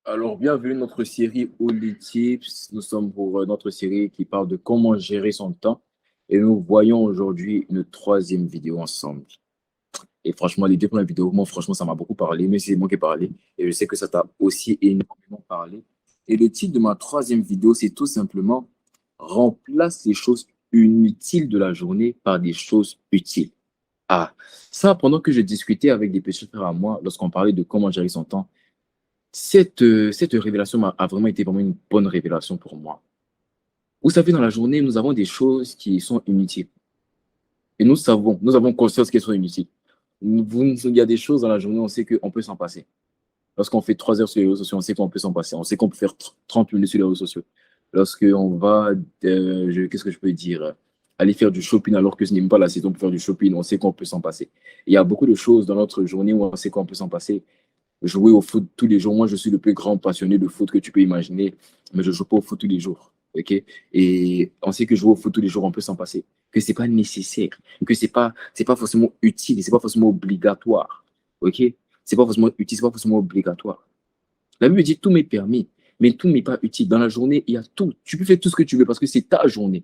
Alors, bienvenue dans notre série Holy Tips. Nous sommes pour notre série qui parle de comment gérer son temps. Et nous voyons aujourd'hui une troisième vidéo ensemble. Et franchement, les deux premières vidéos, moi, franchement, ça m'a beaucoup parlé, mais c'est moi qui ai parlé. Et je sais que ça t'a aussi énormément parlé. Et le titre de ma troisième vidéo, c'est tout simplement remplace les choses inutiles de la journée par des choses utiles. Ah, ça, pendant que je discutais avec des petits frères à moi, lorsqu'on parlait de comment gérer son temps, cette révélation a vraiment été vraiment une bonne révélation pour moi. Vous savez, dans la journée, nous avons des choses qui sont inutiles. Et nous avons conscience qu'elles sont inutiles. Il y a des choses dans la journée, on sait qu'on peut s'en passer. Lorsqu'on fait 3 heures sur les réseaux sociaux, on sait qu'on peut s'en passer. On sait qu'on peut faire 30 minutes sur les réseaux sociaux. Lorsqu'on va, qu'est-ce que je peux dire, aller faire du shopping alors que ce n'est même pas la saison pour faire du shopping, on sait qu'on peut s'en passer. Il y a beaucoup de choses dans notre journée où on sait qu'on peut s'en passer. Jouer au foot tous les jours. Moi, je suis le plus grand passionné de foot que tu peux imaginer, mais je ne joue pas au foot tous les jours. OK? Et on sait que jouer au foot tous les jours, on peut s'en passer. Que ce n'est pas nécessaire, que c'est pas forcément utile, ce n'est pas forcément obligatoire. OK? C'est pas forcément utile, c'est pas forcément obligatoire. La Bible dit tout m'est permis, mais tout n'est pas utile. Dans la journée, il y a tout. Tu peux faire tout ce que tu veux parce que c'est ta journée.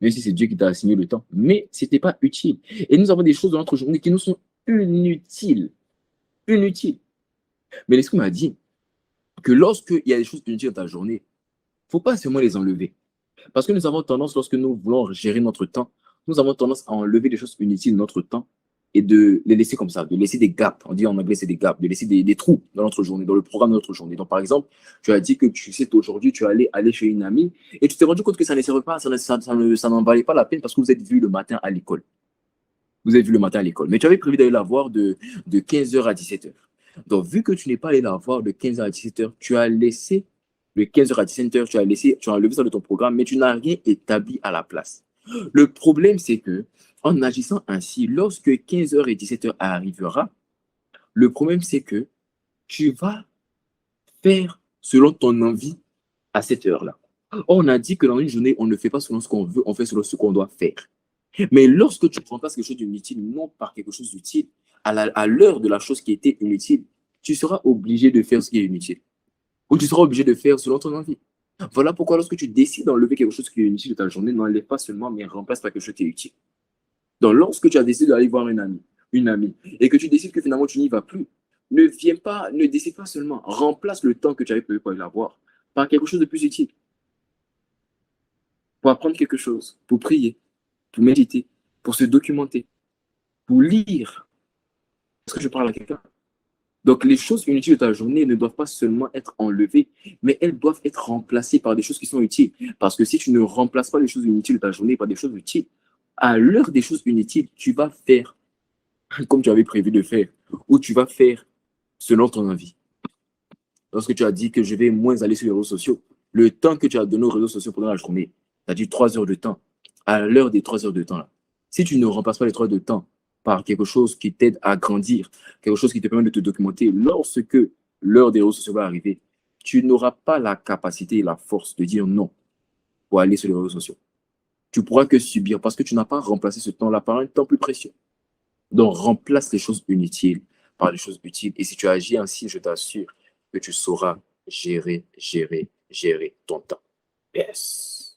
Même si c'est Dieu qui t'a assigné le temps. Mais ce n'était pas utile. Et nous avons des choses dans notre journée qui nous sont inutiles. Inutiles. Mais l'Esprit m'a dit que lorsqu'il y a des choses inutiles dans ta journée, il ne faut pas seulement les enlever. Parce que nous avons tendance, lorsque nous voulons gérer notre temps, nous avons tendance à enlever des choses inutiles de notre temps et de les laisser comme ça, de laisser des gaps. On dit en anglais, c'est des gaps, de laisser des trous dans notre journée, dans le programme de notre journée. Donc, par exemple, tu as dit que tu sais qu'aujourd'hui, tu allais aller chez une amie et tu t'es rendu compte que ça ne servait pas, ça n'en valait pas la peine parce que vous êtes vu le matin à l'école. Vous avez vu le matin à l'école. Mais tu avais prévu d'aller la voir de 15h à 17h. Donc, vu que tu n'es pas allé la voir de 15h à 17h, tu as laissé de 15h à 17h, tu as enlevé ça de ton programme, mais tu n'as rien établi à la place. Le problème, c'est que en agissant ainsi, lorsque 15h et 17h arrivera, le problème, c'est que tu vas faire selon ton envie à cette heure-là. On a dit que dans une journée, on ne fait pas selon ce qu'on veut, on fait selon ce qu'on doit faire. Mais lorsque tu remplaces quelque chose d'inutile, non par quelque chose d'utile, à l'heure de la chose qui était inutile, tu seras obligé de faire ce qui est inutile. Ou tu seras obligé de faire selon ton envie. Voilà pourquoi lorsque tu décides d'enlever quelque chose qui est inutile de ta journée, n'enlève pas seulement, mais remplace par quelque chose qui est utile. Donc lorsque tu as décidé d'aller voir une amie, et que tu décides que finalement tu n'y vas plus, ne décide pas seulement, remplace le temps que tu avais prévu pour aller la voir par quelque chose de plus utile. Pour apprendre quelque chose, pour prier, pour méditer, pour se documenter, pour lire. Est-ce que je parle à quelqu'un? Donc, les choses inutiles de ta journée ne doivent pas seulement être enlevées, mais elles doivent être remplacées par des choses qui sont utiles. Parce que si tu ne remplaces pas les choses inutiles de ta journée par des choses utiles, à l'heure des choses inutiles, tu vas faire comme tu avais prévu de faire, ou tu vas faire selon ton envie. Lorsque tu as dit que je vais moins aller sur les réseaux sociaux, le temps que tu as donné aux réseaux sociaux pendant la journée, tu as dit 3 heures de temps. À l'heure des 3 heures de temps, là, si tu ne remplaces pas les 3 heures de temps par quelque chose qui t'aide à grandir, quelque chose qui te permet de te documenter, lorsque l'heure des réseaux sociaux va arriver, tu n'auras pas la capacité et la force de dire non pour aller sur les réseaux sociaux. Tu pourras que subir parce que tu n'as pas remplacé ce temps-là par un temps plus précieux. Donc, remplace les choses inutiles par les choses utiles. Et si tu agis ainsi, je t'assure que tu sauras gérer ton temps. Yes.